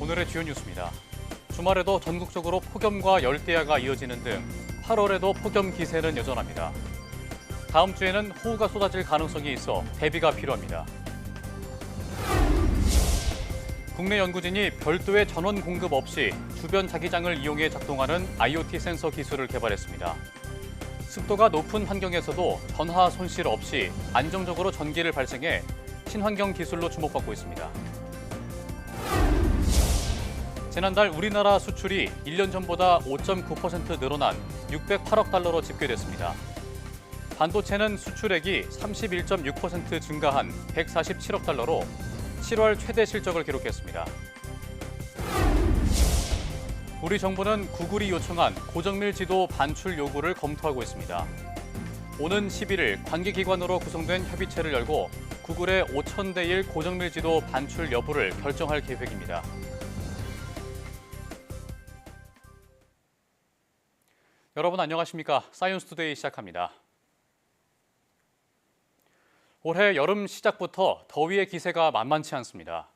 오늘의 주요 뉴스입니다. 주말에도 전국적으로 폭염과 열대야가 이어지는 등 8월에도 폭염 기세는 여전합니다. 다음 주에는 호우가 쏟아질 가능성이 있어 대비가 필요합니다. 국내 연구진이 별도의 전원 공급 없이 주변 자기장을 이용해 작동하는 IoT 센서 기술을 개발했습니다. 습도가 높은 환경에서도 전하 손실 없이 안정적으로 전기를 발생해 친환경 기술로 주목받고 있습니다. 지난달 우리나라 수출이 1년 전보다 5.9% 늘어난 608억 달러로 집계됐습니다. 반도체는 수출액이 31.6% 증가한 147억 달러로 7월 최대 실적을 기록했습니다. 우리 정부는 구글이 요청한 고정밀 지도 반출 요구를 검토하고 있습니다. 오는 11일 관계기관으로 구성된 협의체를 열고 구글의 5,000대 1 고정밀 지도 반출 여부를 결정할 계획입니다. 여러분 안녕하십니까? 사이언스 투데이 시작합니다. 올해 여름 시작부터 더위의 기세가 만만치 않습니다.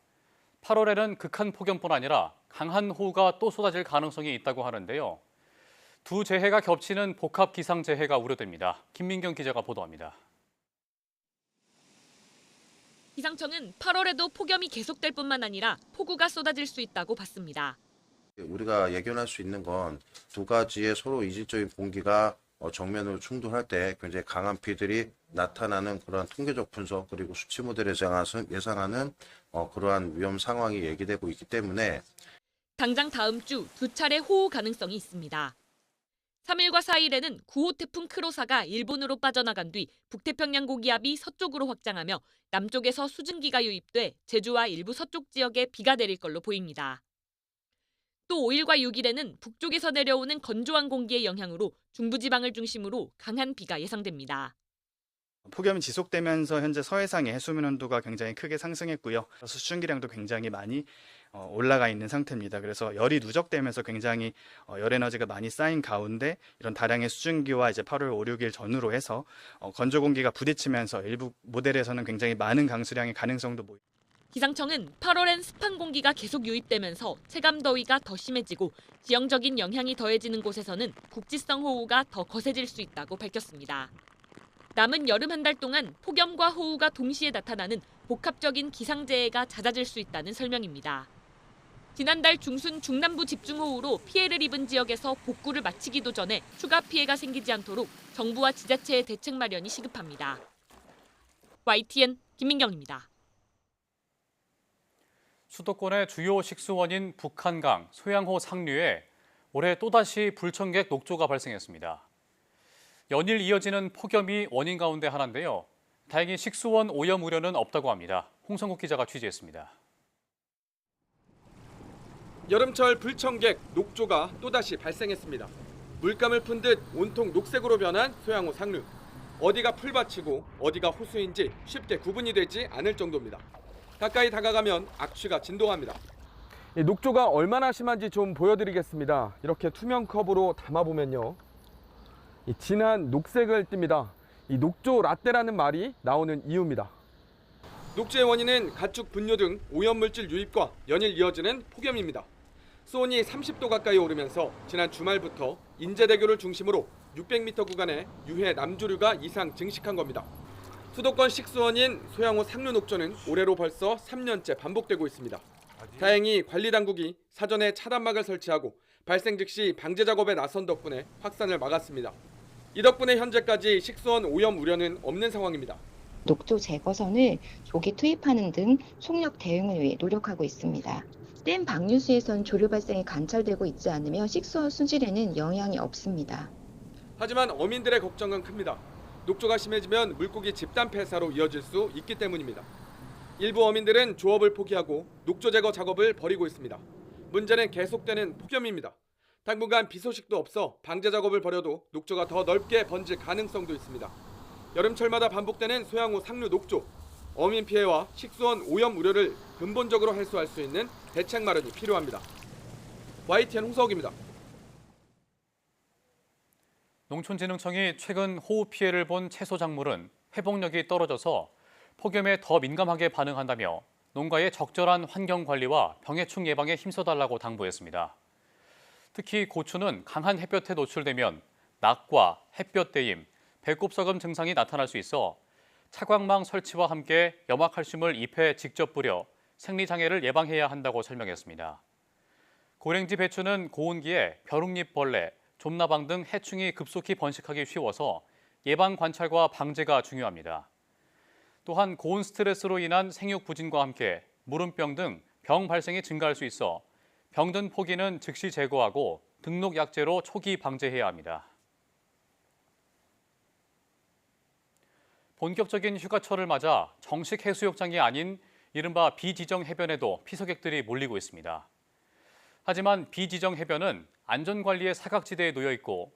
8월에는 극한 폭염뿐 아니라 강한 호우가 또 쏟아질 가능성이 있다고 하는데요. 두 재해가 겹치는 복합 기상재해가 우려됩니다. 김민경 기자가 보도합니다. 기상청은 8월에도 폭염이 계속될 뿐만 아니라 폭우가 쏟아질 수 있다고 봤습니다. 우리가 예견할 수 있는 건 두 가지의 서로 이질적인 공기가 정면으로 충돌할 때 굉장히 강한 비들이 나타나는 그러한 통계적 분석 그리고 수치 모델에서 예상하는 그러한 위험 상황이 얘기되고 있기 때문에 당장 다음 주 두 차례 호우 가능성이 있습니다. 3일과 4일에는 9호 태풍 크로사가 일본으로 빠져나간 뒤 북태평양 고기압이 서쪽으로 확장하며 남쪽에서 수증기가 유입돼 제주와 일부 서쪽 지역에 비가 내릴 걸로 보입니다. 또 5일과 6일에는 북쪽에서 내려오는 건조한 공기의 영향으로 중부지방을 중심으로 강한 비가 예상됩니다. 폭염이 지속되면서 현재 서해상의 해수면 온도가 굉장히 크게 상승했고요. 수증기량도 굉장히 많이 올라가 있는 상태입니다. 그래서 열이 누적되면서 굉장히 열 에너지가 많이 쌓인 가운데 이런 다량의 수증기와 이제 8월 5, 6일 전후로 해서 건조 공기가 부딪히면서 일부 모델에서는 굉장히 많은 강수량의 가능성도 보입니다. 기상청은 8월엔 습한 공기가 계속 유입되면서 체감 더위가 더 심해지고 지형적인 영향이 더해지는 곳에서는 국지성 호우가 더 거세질 수 있다고 밝혔습니다. 남은 여름 한 달 동안 폭염과 호우가 동시에 나타나는 복합적인 기상재해가 잦아질 수 있다는 설명입니다. 지난달 중순 중남부 집중호우로 피해를 입은 지역에서 복구를 마치기도 전에 추가 피해가 생기지 않도록 정부와 지자체의 대책 마련이 시급합니다. YTN 김민경입니다. 수도권의 주요 식수원인 북한강, 소양호 상류에 올해 또다시 불청객 녹조가 발생했습니다. 연일 이어지는 폭염이 원인 가운데 하나인데요. 다행히 식수원 오염 우려는 없다고 합니다. 홍성국 기자가 취재했습니다. 여름철 불청객 녹조가 또다시 발생했습니다. 물감을 푼 듯 온통 녹색으로 변한 소양호 상류. 어디가 풀밭이고 어디가 호수인지 쉽게 구분이 되지 않을 정도입니다. 가까이 다가가면 악취가 진동합니다. 이 녹조가 얼마나 심한지 좀 보여드리겠습니다. 이렇게 투명 컵으로 담아보면요. 이 진한 녹색을 띱니다. 이 녹조 라떼라는 말이 나오는 이유입니다. 녹조의 원인은 가축 분뇨 등 오염물질 유입과 연일 이어지는 폭염입니다. 수온이 30도 가까이 오르면서 지난 주말부터 인제대교를 중심으로 600m 구간에 유해 남주류가 이상 증식한 겁니다. 수도권 식수원인 소양호 상류 녹조는 올해로 벌써 3년째 반복되고 있습니다. 다행히 관리당국이 사전에 차단막을 설치하고 발생 즉시 방제 작업에 나선 덕분에 확산을 막았습니다. 이 덕분에 현재까지 식수원 오염 우려는 없는 상황입니다. 녹조 제거선을 조기 투입하는 등 속력 대응을 위해 노력하고 있습니다. 댐 방류수에선 조류 발생이 관찰되고 있지 않으며 식수원 수질에는 영향이 없습니다. 하지만 어민들의 걱정은 큽니다. 녹조가 심해지면 물고기 집단 폐사로 이어질 수 있기 때문입니다. 일부 어민들은 조업을 포기하고 녹조 제거 작업을 벌이고 있습니다. 문제는 계속되는 폭염입니다. 당분간 비 소식도 없어 방제 작업을 벌여도 녹조가 더 넓게 번질 가능성도 있습니다. 여름철마다 반복되는 소양호 상류 녹조. 어민 피해와 식수원 오염 우려를 근본적으로 해소할 수 있는 대책 마련이 필요합니다. YTN 홍석입니다. 농촌진흥청이 최근 호우 피해를 본 채소 작물은 회복력이 떨어져서 폭염에 더 민감하게 반응한다며 농가의 적절한 환경 관리와 병해충 예방에 힘써달라고 당부했습니다. 특히 고추는 강한 햇볕에 노출되면 낙과 햇볕 대임, 배꼽서금 증상이 나타날 수 있어 차광망 설치와 함께 염화칼슘을 잎에 직접 뿌려 생리장애를 예방해야 한다고 설명했습니다. 고랭지 배추는 고온기에 벼룩잎 벌레, 좀나방 등 해충이 급속히 번식하기 쉬워서 예방 관찰과 방제가 중요합니다. 또한 고온 스트레스로 인한 생육 부진과 함께 무름병 등 병 발생이 증가할 수 있어 병든 포기는 즉시 제거하고 등록 약제로 초기 방제해야 합니다. 본격적인 휴가철을 맞아 정식 해수욕장이 아닌 이른바 비지정 해변에도 피서객들이 몰리고 있습니다. 하지만 비지정 해변은 안전관리의 사각지대에 놓여 있고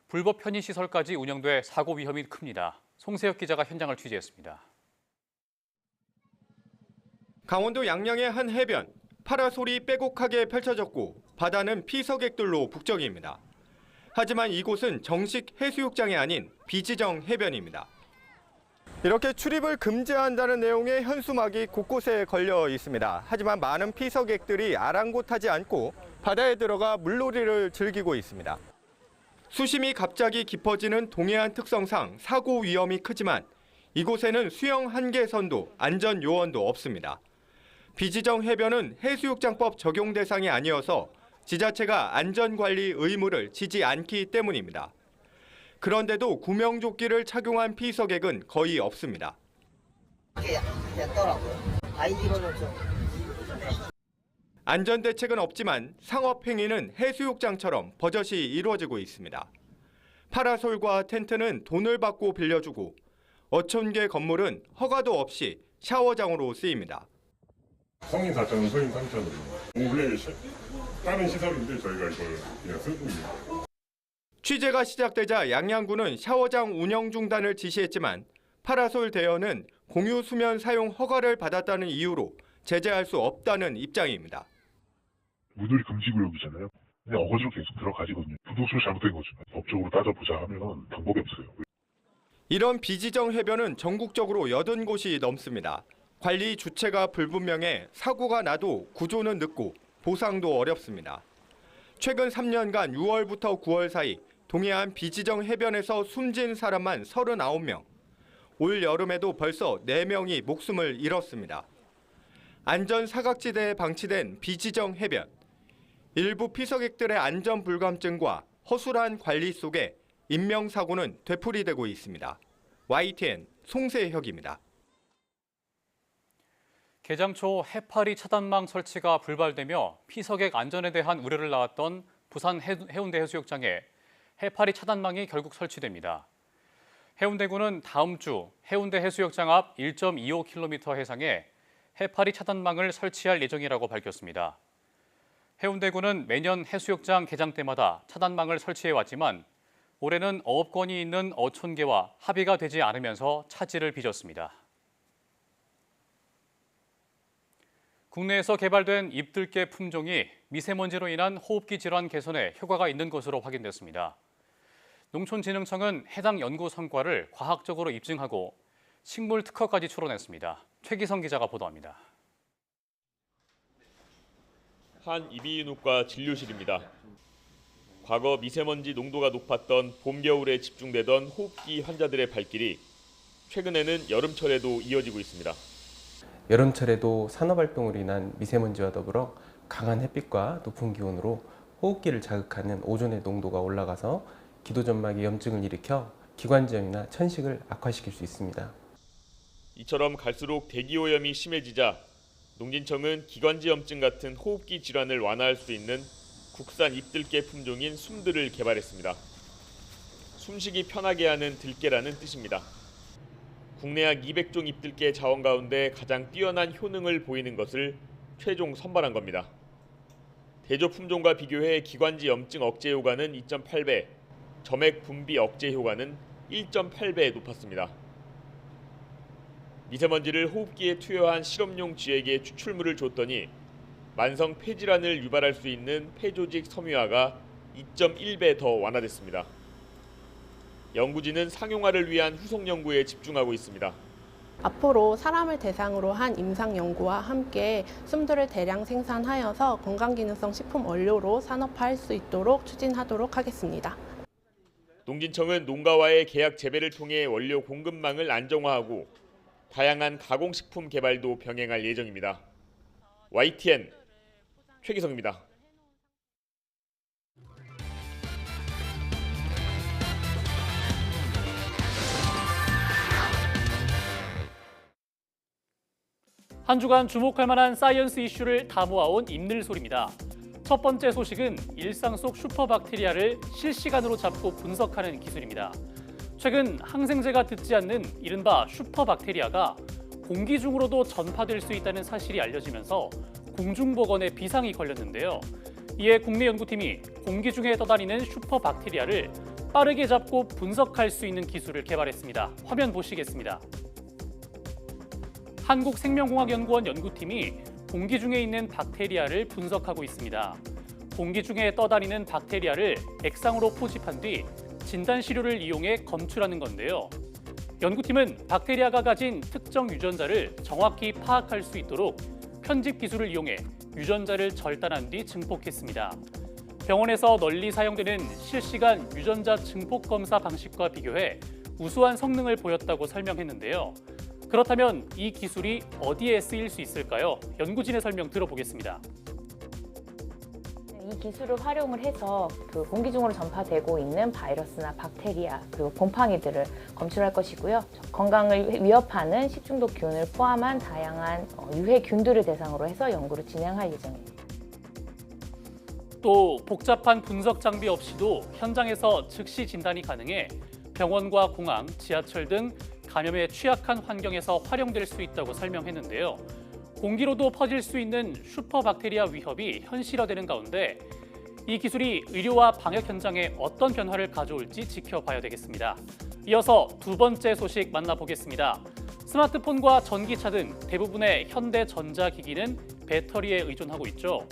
불법 편의시설까지 운영돼 사고 위험이 큽니다. 송세혁 기자가 현장을 취재했습니다. 강원도 양양의 한 해변, 파라솔이 빼곡하게 펼쳐졌고 바다는 피서객들로 북적입니다. 하지만 이곳은 정식 해수욕장이 아닌 비지정 해변입니다. 이렇게 출입을 금지한다는 내용의 현수막이 곳곳에 걸려 있습니다. 하지만 많은 피서객들이 아랑곳하지 않고 바다에 들어가 물놀이를 즐기고 있습니다. 수심이 갑자기 깊어지는 동해안 특성상 사고 위험이 크지만 이곳에는 수영 한계선도 안전 요원도 없습니다. 비지정 해변은 해수욕장법 적용 대상이 아니어서 지자체가 안전관리 의무를 지지 않기 때문입니다. 그런데도 구명조끼를 착용한 피서객은 거의 없습니다. 안전대책은 없지만 상업행위는 해수욕장처럼 버젓이 이루어지고 있습니다. 파라솔과 텐트는 돈을 받고 빌려주고 어촌계 건물은 허가도 없이 샤워장으로 쓰입니다. 성인 4,000원, 소인 3,000원. 원래 다른 시설인데 저희가 이걸 그냥 쓰고 있는. 취재가 시작되자 양양구는 샤워장 운영 중단을 지시했지만 파라솔 대여는 공유 수면 사용 허가를 받았다는 이유로 제재할 수 없다는 입장입니다. 물놀이 금지 구역이잖아요. 그냥 어거지로 계속 들어가지거든요. 부도수로 잘못된 거죠. 법적으로 따져보자 하면 방법이 없어요. 이런 비지정 해변은 전국적으로 80곳이 넘습니다. 관리 주체가 불분명해 사고가 나도 구조는 늦고 보상도 어렵습니다. 최근 3년간 6월부터 9월 사이 동해안 비지정 해변에서 숨진 사람만 39명. 올 여름에도 벌써 4명이 목숨을 잃었습니다. 안전 사각지대에 방치된 비지정 해변. 일부 피서객들의 안전 불감증과 허술한 관리 속에 인명사고는 되풀이되고 있습니다. YTN 송세혁입니다. 개장 초 해파리 차단망 설치가 불발되며 피서객 안전에 대한 우려를 낳았던 부산 해운대 해수욕장에 해파리 차단망이 결국 설치됩니다. 해운대구는 다음 주 해운대 해수욕장 앞 1.25km 해상에 해파리 차단망을 설치할 예정이라고 밝혔습니다. 해운대구는 매년 해수욕장 개장 때마다 차단망을 설치해왔지만 올해는 어업권이 있는 어촌계와 합의가 되지 않으면서 차질을 빚었습니다. 국내에서 개발된 잎들개 품종이 미세먼지로 인한 호흡기 질환 개선에 효과가 있는 것으로 확인됐습니다. 농촌진흥청은 해당 연구 성과를 과학적으로 입증하고 식물 특허까지 출원했습니다. 최기성 기자가 보도합니다. 한 이비인후과 진료실입니다. 과거 미세먼지 농도가 높았던 봄, 겨울에 집중되던 호흡기 환자들의 발길이 최근에는 여름철에도 이어지고 있습니다. 여름철에도 산업활동으로 인한 미세먼지와 더불어 강한 햇빛과 높은 기온으로 호흡기를 자극하는 오존의 농도가 올라가서 기도점막에 염증을 일으켜 기관지염이나 천식을 악화시킬 수 있습니다. 이처럼 갈수록 대기오염이 심해지자 농진청은 기관지염증 같은 호흡기 질환을 완화할 수 있는 국산 잎들개 품종인 숨들을 개발했습니다. 숨쉬기 편하게 하는 들개라는 뜻입니다. 국내 약 200종 잎들개 자원 가운데 가장 뛰어난 효능을 보이는 것을 최종 선발한 겁니다. 대조 품종과 비교해 기관지 염증 억제 효과는 2.8배, 점액 분비 억제 효과는 1.8배 높았습니다. 미세먼지를 호흡기에 투여한 실험용 쥐에게 추출물을 줬더니 만성 폐질환을 유발할 수 있는 폐조직 섬유화가 2.1배 더 완화됐습니다. 연구진은 상용화를 위한 후속 연구에 집중하고 있습니다. 앞으로 사람을 대상으로 한 임상 연구와 함께 숨들을 대량 생산하여서 건강기능성 식품 원료로 산업화할 수 있도록 추진하도록 하겠습니다. 농진청은 농가와의 계약 재배를 통해 원료 공급망을 안정화하고 다양한 가공식품 개발도 병행할 예정입니다. YTN 최기성입니다. 한 주간 주목할 만한 사이언스 이슈를 다 모아온 입늘소리입니다. 첫 번째 소식은 일상 속 슈퍼박테리아를 실시간으로 잡고 분석하는 기술입니다. 최근 항생제가 듣지 않는 이른바 슈퍼박테리아가 공기 중으로도 전파될 수 있다는 사실이 알려지면서 공중보건에 비상이 걸렸는데요. 이에 국내 연구팀이 공기 중에 떠다니는 슈퍼박테리아를 빠르게 잡고 분석할 수 있는 기술을 개발했습니다. 화면 보시겠습니다. 한국생명공학연구원 연구팀이 공기 중에 있는 박테리아를 분석하고 있습니다. 공기 중에 떠다니는 박테리아를 액상으로 포집한 뒤 진단 시료를 이용해 검출하는 건데요. 연구팀은 박테리아가 가진 특정 유전자를 정확히 파악할 수 있도록 편집 기술을 이용해 유전자를 절단한 뒤 증폭했습니다. 병원에서 널리 사용되는 실시간 유전자 증폭 검사 방식과 비교해 우수한 성능을 보였다고 설명했는데요. 그렇다면 이 기술이 어디에 쓰일 수 있을까요? 연구진의 설명 들어보겠습니다. 이 기술을 활용을 해서 그 공기 중으로 전파되고 있는 바이러스나 박테리아 그리고 곰팡이들을 검출할 것이고요. 건강을 위협하는 식중독 균을 포함한 다양한 유해균들을 대상으로 해서 연구를 진행할 예정입니다. 또 복잡한 분석 장비 없이도 현장에서 즉시 진단이 가능해 병원과 공항, 지하철 등 감염에 취약한 환경에서 활용될 수 있다고 설명했는데요. 공기로도 퍼질 수 있는 슈퍼박테리아 위협이 현실화되는 가운데 이 기술이 의료와 방역 현장에 어떤 변화를 가져올지 지켜봐야 되겠습니다. 이어서 두 번째 소식 만나보겠습니다. 스마트폰과 전기차 등 대부분의 현대 전자기기는 배터리에 의존하고 있죠.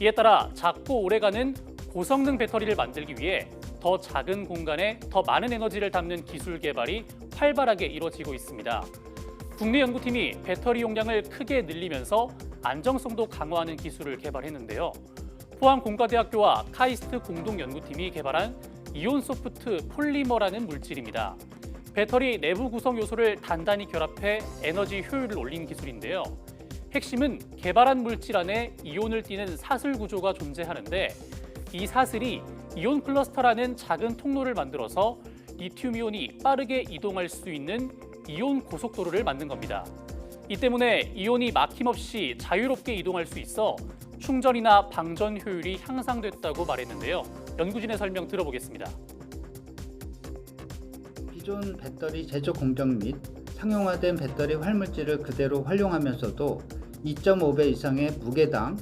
이에 따라 작고 오래가는 고성능 배터리를 만들기 위해 더 작은 공간에 더 많은 에너지를 담는 기술 개발이 활발하게 이루어지고 있습니다. 국내 연구팀이 배터리 용량을 크게 늘리면서 안정성도 강화하는 기술을 개발했는데요. 포항공과대학교와 카이스트 공동연구팀이 개발한 이온소프트 폴리머라는 물질입니다. 배터리 내부 구성 요소를 단단히 결합해 에너지 효율을 올린 기술인데요. 핵심은 개발한 물질 안에 이온을 띠는 사슬 구조가 존재하는데 이 사슬이 이온 클러스터라는 작은 통로를 만들어서 리튬이온이 빠르게 이동할 수 있는 이온 고속도로를 만든 겁니다. 이 때문에 이온이 막힘없이 자유롭게 이동할 수 있어 충전이나 방전 효율이 향상됐다고 말했는데요. 연구진의 설명 들어보겠습니다. 기존 배터리 제조 공정 및 상용화된 배터리 활물질을 그대로 활용하면서도 2.5배 이상의 무게당,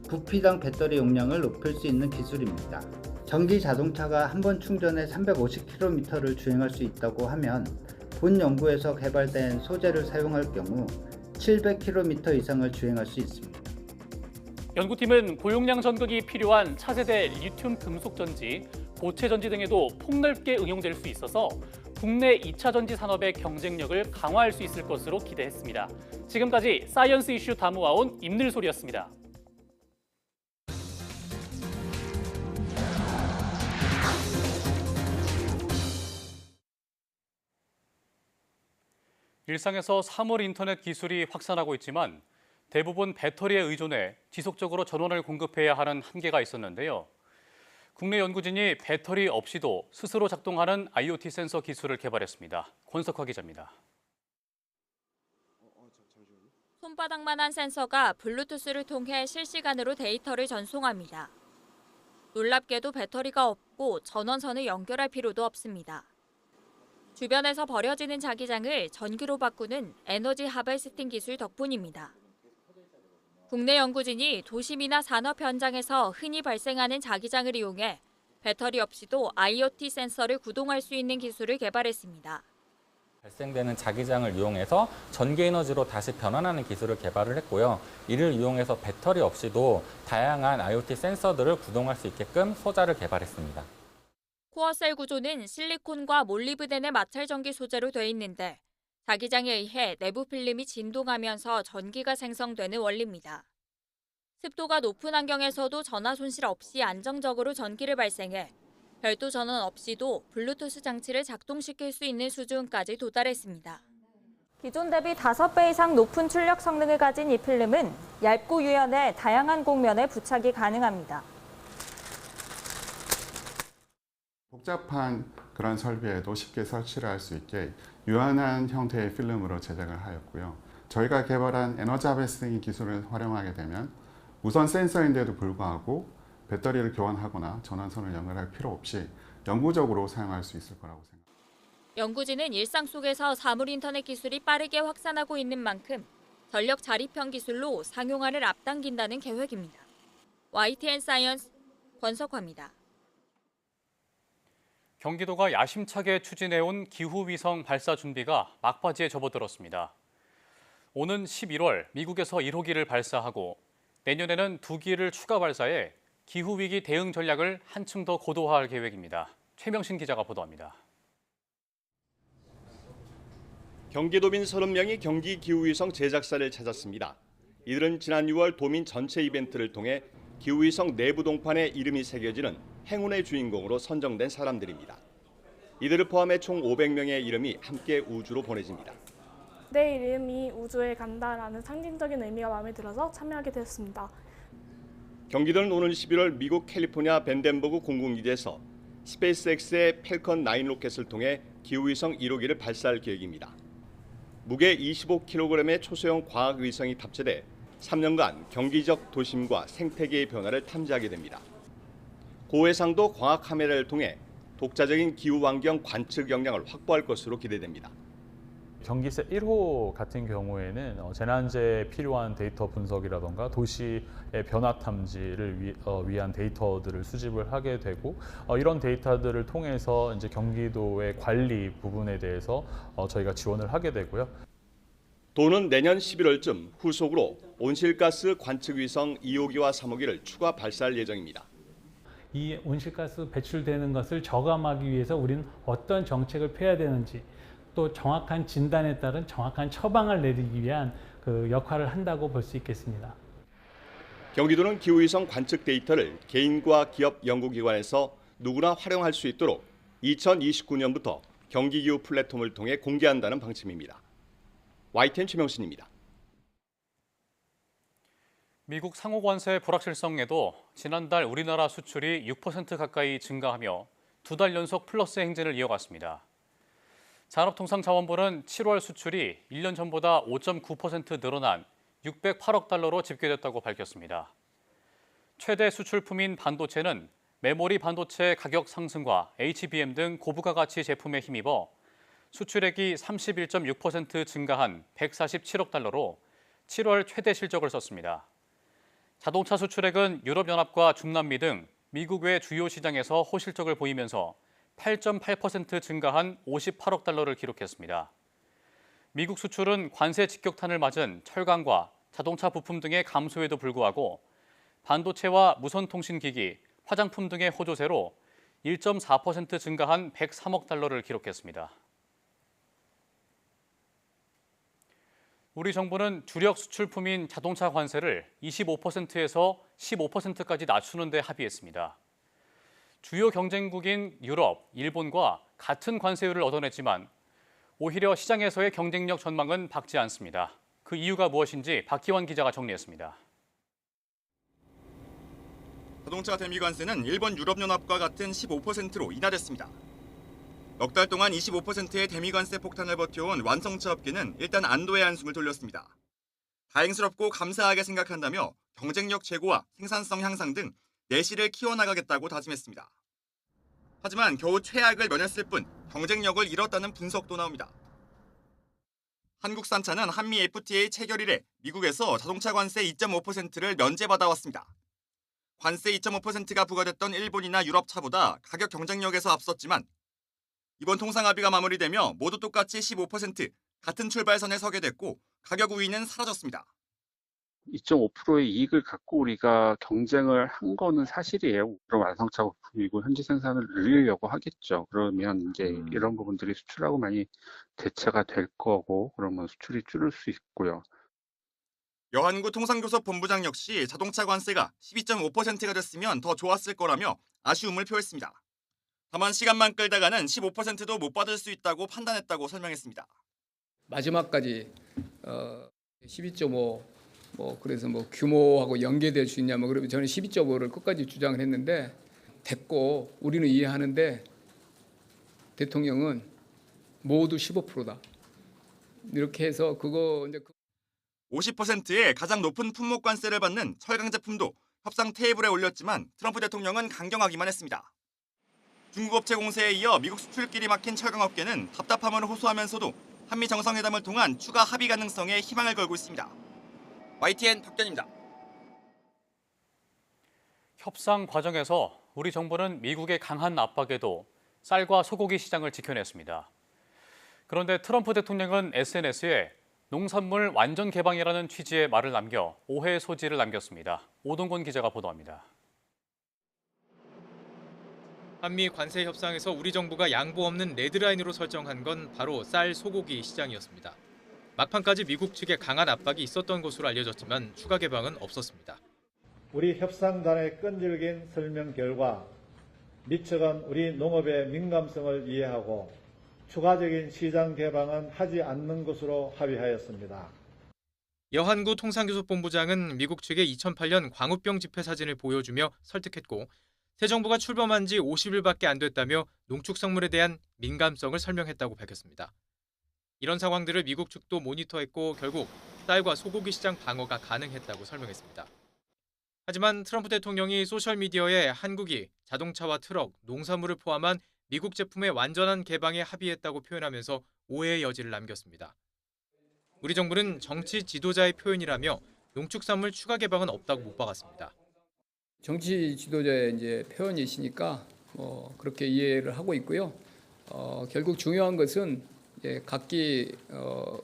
부피당 배터리 용량을 높일 수 있는 기술입니다. 전기 자동차가 한 번 충전에 350km를 주행할 수 있다고 하면 본 연구에서 개발된 소재를 사용할 경우 700km 이상을 주행할 수 있습니다. 연구팀은 고용량 전극이 필요한 차세대 리튬 금속 전지, 고체 전지 등에도 폭넓게 응용될 수 있어서 국내 2차 전지 산업의 경쟁력을 강화할 수 있을 것으로 기대했습니다. 지금까지 사이언스 이슈 다 모아온 입늘소리였습니다. 일상에서 사물 인터넷 기술이 확산하고 있지만 대부분 배터리에 의존해 지속적으로 전원을 공급해야 하는 한계가 있었는데요. 국내 연구진이 배터리 없이도 스스로 작동하는 IoT 센서 기술을 개발했습니다. 권석화 기자입니다. 손바닥만한 센서가 블루투스를 통해 실시간으로 데이터를 전송합니다. 놀랍게도 배터리가 없고 전원선을 연결할 필요도 없습니다. 주변에서 버려지는 자기장을 전기로 바꾸는 에너지 하베스팅 기술 덕분입니다. 국내 연구진이 도심이나 산업 현장에서 흔히 발생하는 자기장을 이용해 배터리 없이도 IoT 센서를 구동할 수 있는 기술을 개발했습니다. 발생되는 자기장을 이용해서 전기 에너지로 다시 변환하는 기술을 개발을 했고요. 이를 이용해서 배터리 없이도 다양한 IoT 센서들을 구동할 수 있게끔 소자를 개발했습니다. 코어셀 구조는 실리콘과 몰리브덴의 마찰 전기 소재로 돼 있는데 자기장에 의해 내부 필름이 진동하면서 전기가 생성되는 원리입니다. 습도가 높은 환경에서도 전하 손실 없이 안정적으로 전기를 발생해 별도 전원 없이도 블루투스 장치를 작동시킬 수 있는 수준까지 도달했습니다. 기존 대비 5배 이상 높은 출력 성능을 가진 이 필름은 얇고 유연해 다양한 곡면에 부착이 가능합니다. 복잡한 그런 설비에도 쉽게 설치를 할 수 있게 유연한 형태의 필름으로 제작을 하였고요. 저희가 개발한 에너지 하베스팅 기술을 활용하게 되면 무선 센서인데도 불구하고 배터리를 교환하거나 전원선을 연결할 필요 없이 영구적으로 사용할 수 있을 거라고 생각합니다. 연구진은 일상 속에서 사물 인터넷 기술이 빠르게 확산하고 있는 만큼 전력 자립형 기술로 상용화를 앞당긴다는 계획입니다. YTN 사이언스 권석화입니다. 경기도가 야심차게 추진해온 기후위성 발사 준비가 막바지에 접어들었습니다. 오는 11월 미국에서 1호기를 발사하고 내년에는 2기를 추가 발사해 기후위기 대응 전략을 한층 더 고도화할 계획입니다. 최명신 기자가 보도합니다. 경기도민 30명이 경기 기후위성 제작사를 찾았습니다. 이들은 지난 6월 도민 전체 이벤트를 통해 기후위성 내부 동판에 이름이 새겨지는 행운의 주인공으로 선정된 사람들입니다. 이들을 포함해 총 500명의 이름이 함께 우주로 보내집니다. 내 이름이 우주에 간다라는 상징적인 의미가 마음에 들어서 참여하게 되었습니다. 경기도는 오는 11월 미국 캘리포니아 벤덴버그 공군기지에서 스페이스X의 펠컨 9 로켓을 통해 기후위성 1호기를 발사할 계획입니다. 무게 25kg의 초소형 과학위성이 탑재돼 3년간 경기적 도심과 생태계의 변화를 탐지하게 됩니다. 고해상도 광학 카메라를 통해 독자적인 기후 환경 관측 역량을 확보할 것으로 기대됩니다. 경기세 1호 같은 경우에는 재난재해에 필요한 데이터 분석이라던가 도시의 변화 탐지를 위한 데이터들을 수집을 하게 되고 이런 데이터들을 통해서 이제 경기도의 관리 부분에 대해서 저희가 지원을 하게 되고요. 도는 내년 11월쯤 후속으로 온실가스 관측 위성 2호기와 3호기를 추가 발사할 예정입니다. 이 온실가스 배출되는 것을 저감하기 위해서 우리는 어떤 정책을 펴야 되는지 또 정확한 진단에 따른 정확한 처방을 내리기 위한 그 역할을 한다고 볼 수 있겠습니다. 경기도는 기후위성 관측 데이터를 개인과 기업 연구기관에서 누구나 활용할 수 있도록 2029년부터 경기기후 플랫폼을 통해 공개한다는 방침입니다. YTN 최명신입니다. 미국 상호관세 불확실성에도 지난달 우리나라 수출이 6% 가까이 증가하며 2달 연속 플러스 행진을 이어갔습니다. 산업통상자원부는 7월 수출이 1년 전보다 5.9% 늘어난 608억 달러로 집계됐다고 밝혔습니다. 최대 수출품인 반도체는 메모리 반도체 가격 상승과 HBM 등 고부가 가치 제품에 힘입어 수출액이 31.6% 증가한 147억 달러로 7월 최대 실적을 썼습니다. 자동차 수출액은 유럽연합과 중남미 등 미국 외 주요 시장에서 호실적을 보이면서 8.8% 증가한 58억 달러를 기록했습니다. 미국 수출은 관세 직격탄을 맞은 철강과 자동차 부품 등의 감소에도 불구하고 반도체와 무선통신기기, 화장품 등의 호조세로 1.4% 증가한 103억 달러를 기록했습니다. 우리 정부는 주력 수출품인 자동차 관세를 25%에서 15%까지 낮추는 데 합의했습니다. 주요 경쟁국인 유럽, 일본과 같은 관세율을 얻어냈지만 오히려 시장에서의 경쟁력 전망은 밝지 않습니다. 그 이유가 무엇인지 박희원 기자가 정리했습니다. 자동차 대미관세는 일본 유럽연합과 같은 15%로 인하됐습니다. 넉 달 동안 25%의 대미관세 폭탄을 버텨온 완성차 업계는 일단 안도의 한숨을 돌렸습니다. 다행스럽고 감사하게 생각한다며 경쟁력 제고와 생산성 향상 등 내실을 키워나가겠다고 다짐했습니다. 하지만 겨우 최악을 면했을 뿐 경쟁력을 잃었다는 분석도 나옵니다. 한국산차는 한미 FTA 체결 이래 미국에서 자동차 관세 2.5%를 면제받아왔습니다. 관세 2.5%가 부과됐던 일본이나 유럽 차보다 가격 경쟁력에서 앞섰지만 이번 통상 합의가 마무리되며 모두 똑같이 15% 같은 출발선에 서게 됐고 가격 우위는 사라졌습니다. 2.5%의 이익을 갖고 우리가 경쟁을 한 거는 사실이에요. 그럼 완성차 부품이고 현지 생산을 늘리려고 하겠죠. 그러면 이제 이런 부분들이 수출하고 많이 대체가 될 거고 그러면 수출이 줄을 수 있고요. 여한구 통상교섭 본부장 역시 자동차 관세가 12.5%가 됐으면 더 좋았을 거라며 아쉬움을 표했습니다. 다만 시간만 끌다가는 15%도 못 받을 수 있다고 판단했다고 설명했습니다. 마지막까지 12.5 그래서 규모하고 연계될 수 있냐 그러면 저는 12.5를 끝까지 주장을 했는데 됐고 우리는 이해하는데 대통령은 모두 15%다. 이렇게 해서 그거 이제 50%의 가장 높은 품목 관세를 받는 철강 제품도 협상 테이블에 올렸지만 트럼프 대통령은 강경하기만 했습니다. 중국 업체 공세에 이어 미국 수출길이 막힌 철강업계는 답답함을 호소하면서도 한미 정상회담을 통한 추가 합의 가능성에 희망을 걸고 있습니다. YTN 박견입니다. 협상 과정에서 우리 정부는 미국의 강한 압박에도 쌀과 소고기 시장을 지켜냈습니다. 그런데 트럼프 대통령은 SNS에 농산물 완전 개방이라는 취지의 말을 남겨 오해의 소지를 남겼습니다. 오동권 기자가 보도합니다. 한미 관세 협상에서 우리 정부가 양보 없는 레드라인으로 설정한 건 바로 쌀, 소고기 시장이었습니다. 막판까지 미국 측의 강한 압박이 있었던 것으로 알려졌지만 추가 개방은 없었습니다. 우리 협상단의 끈질긴 설명 결과 미처간 우리 농업의 민감성을 이해하고 추가적인 시장 개방은 하지 않는 것으로 합의하였습니다. 여한구 통상교섭본부장은 미국 측의 2008년 광우병 집회 사진을 보여주며 설득했고 새 정부가 출범한 지 50일밖에 안 됐다며 농축산물에 대한 민감성을 설명했다고 밝혔습니다. 이런 상황들을 미국 측도 모니터했고 결국 쌀과 소고기 시장 방어가 가능했다고 설명했습니다. 하지만 트럼프 대통령이 소셜미디어에 한국이 자동차와 트럭, 농산물을 포함한 미국 제품의 완전한 개방에 합의했다고 표현하면서 오해의 여지를 남겼습니다. 우리 정부는 정치 지도자의 표현이라며 농축산물 추가 개방은 없다고 못 박았습니다. 정치 지도자의 이제 표현이시니까 그렇게 이해를 하고 있고요. 결국 중요한 것은 이제 각기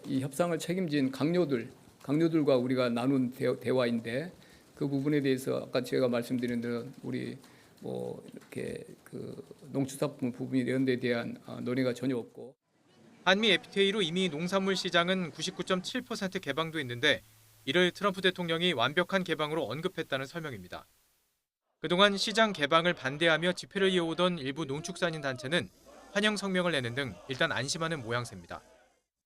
이 협상을 책임진 강요들과 우리가 나눈 대화인데 그 부분에 대해서 아까 제가 말씀드린 대로 우리 이렇게 농축산품 부분 이런 데 대한 논의가 전혀 없고. 한미 FTA로 이미 농산물 시장은 99.7% 개방돼 있는데 이를 트럼프 대통령이 완벽한 개방으로 언급했다는 설명입니다. 그동안 시장 개방을 반대하며 집회를 이어오던 일부 농축산인 단체는 환영 성명을 내는 등 일단 안심하는 모양새입니다.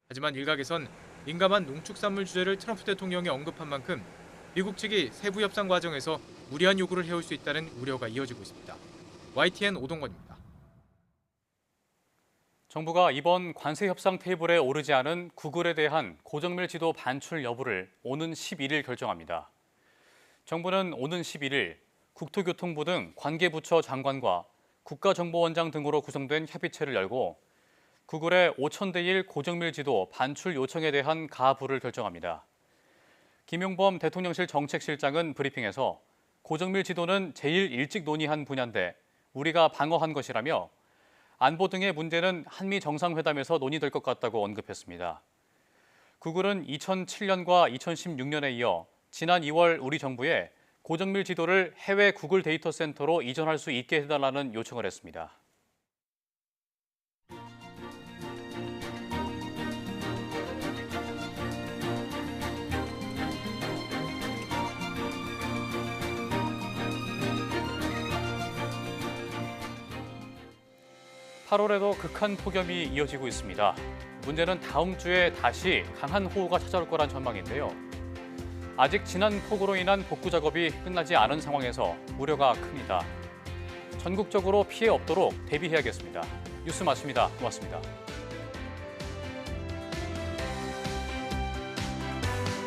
하지만 일각에선 민감한 농축산물 주제를 트럼프 대통령이 언급한 만큼 미국 측이 세부 협상 과정에서 무리한 요구를 해올 수 있다는 우려가 이어지고 있습니다. YTN 오동건입니다. 정부가 이번 관세 협상 테이블에 오르지 않은 구글에 대한 고정밀 지도 반출 여부를 오는 11일 결정합니다. 정부는 오는 11일 국토교통부 등 관계부처 장관과 국가정보원장 등으로 구성된 협의체를 열고 구글의 5,000대 1 고정밀 지도 반출 요청에 대한 가부를 결정합니다. 김용범 대통령실 정책실장은 브리핑에서 고정밀 지도는 제일 일찍 논의한 분야인데 우리가 방어한 것이라며 안보 등의 문제는 한미 정상회담에서 논의될 것 같다고 언급했습니다. 구글은 2007년과 2016년에 이어 지난 2월 우리 정부에 고정밀 지도를 해외 구글 데이터 센터로 이전할 수 있게 해달라는 요청을 했습니다. (8월에도) 극한 폭염이 이어지고 있습니다. 문제는 다음 주에 다시 강한 호우가 찾아올 거란 전망인데요. 아직 지난 폭우로 인한 복구 작업이 끝나지 않은 상황에서 우려가 큽니다. 전국적으로 피해 없도록 대비해야겠습니다. 뉴스 마칩니다. 고맙습니다.